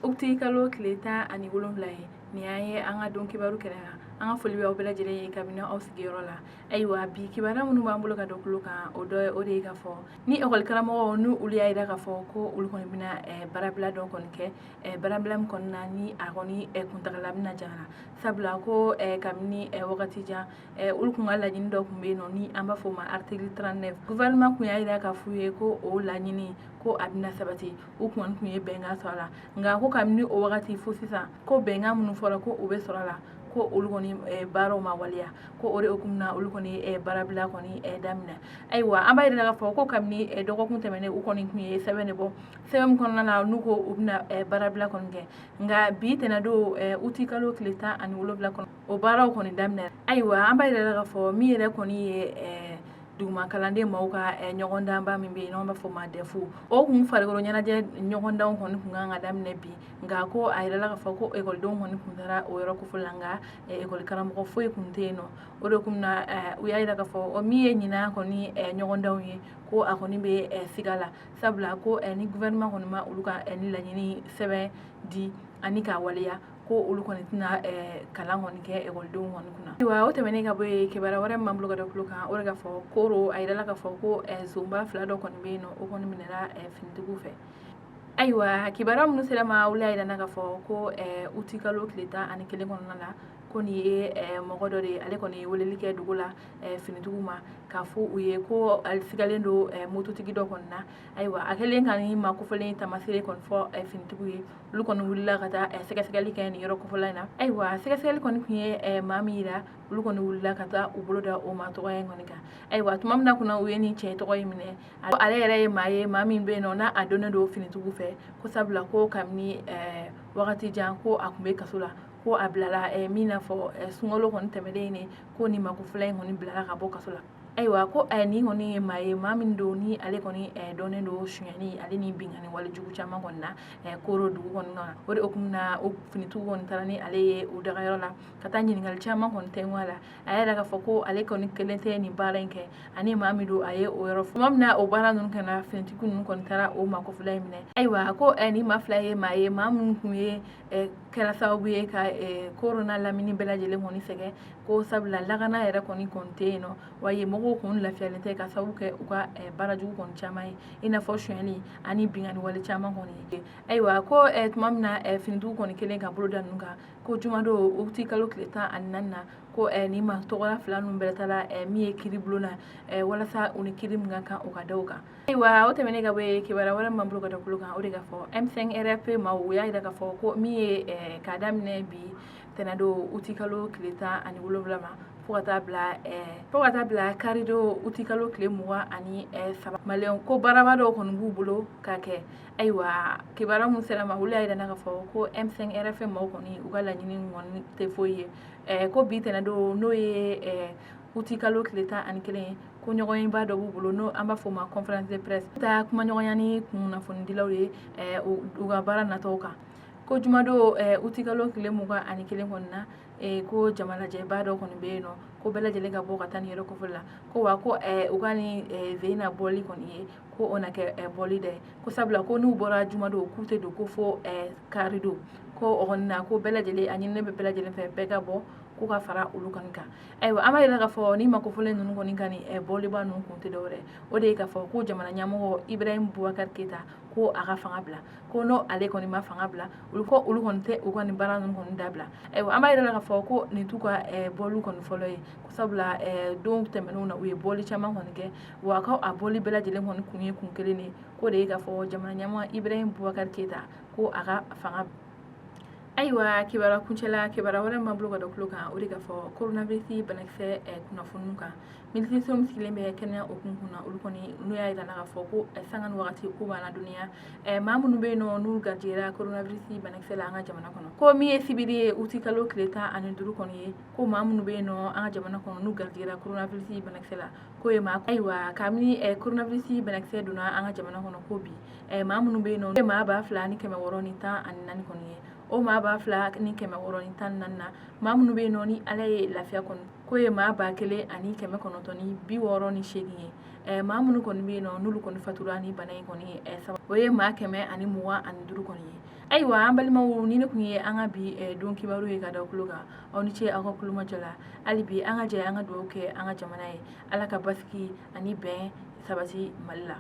Ukti kalo tile 17 ye nin y'an ye an ka don kibaru kɛnɛ kan an ka foli bɛ aw bɛɛ lajɛlen ye kabini aw sigiyɔrɔ la ayiwa bi kibaruya minnu b'an bolo ka don kulo kan o de ye ka fɔ ni ekɔli karamɔgɔw ni olu y'a yira ka fɔ ko olu kɔni bɛna baarabila dɔ kɔni kɛ baarabila min kɔni na ni a kɔni kuntagala bɛna janya sabula ko kabini wagati jan olu kun ka laɲini dɔ kun bɛ yen nɔ ni an b'a fɔ o ma article 39 gouvernement kun y'a yira ka f'u ye ko o laɲini ko a bɛna sabati u kun ye bɛnkan sɔrɔ a la nka ko kabini o wagati fo sisan ko bɛnkan minnu fɔra ko o bɛ sɔrɔ a la ko olu kɔni baaraw ma waleya ko o de hukumu na olu kɔni baarabila kɔni daminɛ ayiwa an b'a yira ka fɔ ko kabini dɔgɔkun tɛmɛnen u kɔni kun ye sɛbɛn de bɔ sɛbɛn min kɔnɔna na n'u ko u bɛna baarabila kɔni kɛ nka bi tɛnɛndon uti kalo tile 17 kɔnɔ o baaraw kɔni daminɛ ayiwa an b'a yira ka fɔ min yɛrɛ kɔni ye duguma kalanden maaw ka ɲɔgɔndanba min bɛ yen n'an b'a fɔ o ma DEF o kun farikolo ɲɛnajɛ ɲɔgɔndanw kɔni kun kan ka daminɛ bi nka ko a yirala ka fɔ ko ekɔlidenw kɔni kun taara o yɔrɔ kofɔ la nka ekɔli karamɔgɔ foyi kun tɛ yen nɔ o de kun na u y'a yira ka fɔ min ye ɲinan kɔni ɲɔgɔndanw ye ko a kɔni bɛ siga la sabula ko ni gouvernement kɔni ma olu ka ni laɲini sɛbɛn di ani k'a waleya ko olu kɔni tɛna kalan kɔni kɛ ekɔlidenw kɔni kunna ayiwa o tɛmɛnen ka bɔ yen kibaruya wɛrɛ min b'an bolo ka da tulo kan o de ka fɔ koro a yirala ka fɔ ko zonba 2 dɔ kɔni bɛ yen nɔ o kɔni minɛra finitigiw fɛ ayiwa kibaruya minnu sera ma olu y'a yirana ka fɔ ko uti kalo tile 11 kɔnɔna la ko nin ye mɔgɔ dɔ de ye ale kɔni ye weleli kɛ dugu la finitigiw ma k'a fɔ u ye ko ale sigalen don mototigi dɔ kɔni na ayiwa a kɛlen ka nin makofɔlen tamasere kɔni fɔ finitigiw ye olu kɔni wulila ka taa sɛgɛsɛgɛli kɛ nin yɔrɔ kofɔla in na ayiwa sɛgɛsɛgɛli kɔni kun ye maa min yira olu kɔni wulila ka taa u bolo da o maa tɔgɔ in kɔni kan ayiwa tuma min na kunna u ye nin cɛ tɔgɔ in minɛ ale yɛrɛ ye maa min bɛ yen nɔ n'a donnen don finitigiw fɛ ko sabula ko kabini wagati jan ko a kun bɛ kaso la ko a bilala min n'a fɔ sunkalo kɔni tɛmɛlen ne ko nin makofɔla in kɔni bilala ka bɔ kaso la ayiwa ko nin kɔni ye maa min don ni ale kɔni dɔnnen don sonyani ale ni binkani walejugu caman kɔni na koro dugu kɔni na o de hukumu na o finitigiw kɔni taara ni ale ye o dagayɔrɔ la ka taa ɲininkali caman kɔni tɛnku a la a yɛrɛ ka fɔ ko ale kɔni kelen tɛ nin baara in kɛ ani maa min don a ye o yɔrɔ fɔ tuma min na o baara ninnu kɛra finitigi ninnu kɔni taara o makofɔla in minɛ ayiwa ko nin maa fila ye maa minnu kun ye kɛra sababu ye ka koro n'a lamini bɛɛ lajɛlen kɔni sɛgɛn ko sabula lakana yɛrɛ kɔni tɛ yen nɔ wa ye mɔgɔw kun lafiyalen tɛ ka sababu kɛ u ka baarajugu kɔni caman ye i n'a fɔ sonyali ani binkani wale caman kɔni ye ayiwa ko tuma min na finitigiw kɔni kelen ka bolo da ninnu kan ko jumadon uti kalo tile 14 na ko nin maa tɔgɔla fila ninnu bɛɛ taara min ye kiri bulon na walasa u ni kiri min ka kan u ka da o kan ayiwa o tɛmɛnen ka bɔ yen kibaruya wɛrɛ min b'an bolo ka da kulo kan o de ka fɔ M5 RFP ma u y'a yira ka fɔ ko min ye k'a daminɛ bi tɛnɛndon uti kalo tile 17 ma fo ka taa bila karidon uti kalo tile 23 maliyɛnw ko baaraba dɔw kɔni b'u bolo ka kɛ ayiwa kibaruya min sera ma olu y'a yirana ka fɔ ko M5 RFP maaw kɔni u ka laɲini kɔni tɛ foyi ye ko bi tɛnɛndon n'o ye uti kalo tile 11 ye ko ɲɔgɔnba dɔ b'u bolo n'o an b'a fɔ o ma conférence de presse taa kuma ɲɔgɔnya ni kunnafonidilaw ye u ka baara nataw kan ko jumadon uti kalo tile 21 kɔni na ko jamanajɛba dɔ kɔni bɛ yen nɔ ko bɛɛ lajɛlen ka bɔ ka taa nin yɔrɔ kofɔli la ko wa ko u ka nin vena bɔli kɔni ye ko o na kɛ bɔli dɛ ko sabula ko n'u bɔra jumadon k'u tɛ don ko fo karidon ko o kɔni na ko bɛɛ lajɛlen a ɲininen bɛ bɛɛ lajɛlen fɛ bɛɛ ka bɔ ko ka fara olu kɔni kan ayiwa an b'a yira ka fɔ ni makofɔlen ninnu kɔni ka nin bɔliba ninnu kun tɛ dɔwɛrɛ o de ye ka fɔ ko jamana ɲɛmɔgɔ Ibrahim Boubacar Keita ko a ka fanga bila ko n'o ale kɔni ma fanga bila olu kɔni tɛ u ka nin baara ninnu kɔni dabila ayiwa an b'a yira ka fɔ ko nin t'u ka bɔliw kɔni fɔlɔ ye ko sabula don tɛmɛnenw na u ye bɔli caman kɔni kɛ wa ko a bɔli bɛɛ lajɛlen kɔni kun ye kun kelen de ko de ye ka fɔ jamana ɲɛmɔgɔ Ibrahim Boubacar Keita ko a ka fanga ayiwa kibaruya kuncɛla kibaruya wɛrɛ min b'an bolo ka da kulo kan o de ka fɔ coronavirus banakisɛ kunnafoniw kan minisiriso min sigilen bɛ kɛnɛya hukumu kunna olu kɔni n'u y'a yirana ka fɔ ko sanga ni wagati ko b'an na duniya maa minnu bɛ yen nɔ n'u garijɛgɛra coronavirus banakisɛ la an ka jamana kɔnɔ ko min ye sibiri ye uti kalo tile 15 kɔni ye ko maa minnu bɛ yen nɔ an ka jamana kɔnɔ n'u garijɛgɛra coronavirus banakisɛ la ko ye maa ayiwa kabini coronavirus banakisɛ donna an ka jamana kɔnɔ ko bi maa minnu bɛ yen nɔ maa 2,614 kɔni ye o maa 2,614 na maa minnu bɛ yen nɔ ni ala ye lafiya kɔni ko ye maa 1,968 ye maa minnu kɔni bɛ yen nɔ n'olu kɔni fatura ni bana in kɔni o ye maa 125 kɔni ye ayiwa an balimaw ni ne kun ye an ka bi don kibaru ye ka da kulo kan aw ni ce aw ka kulomajɔ la hali bi an ka jɛ an ka dugawu kɛ an ka jamana ye ala ka basigi ani bɛn sabati mali la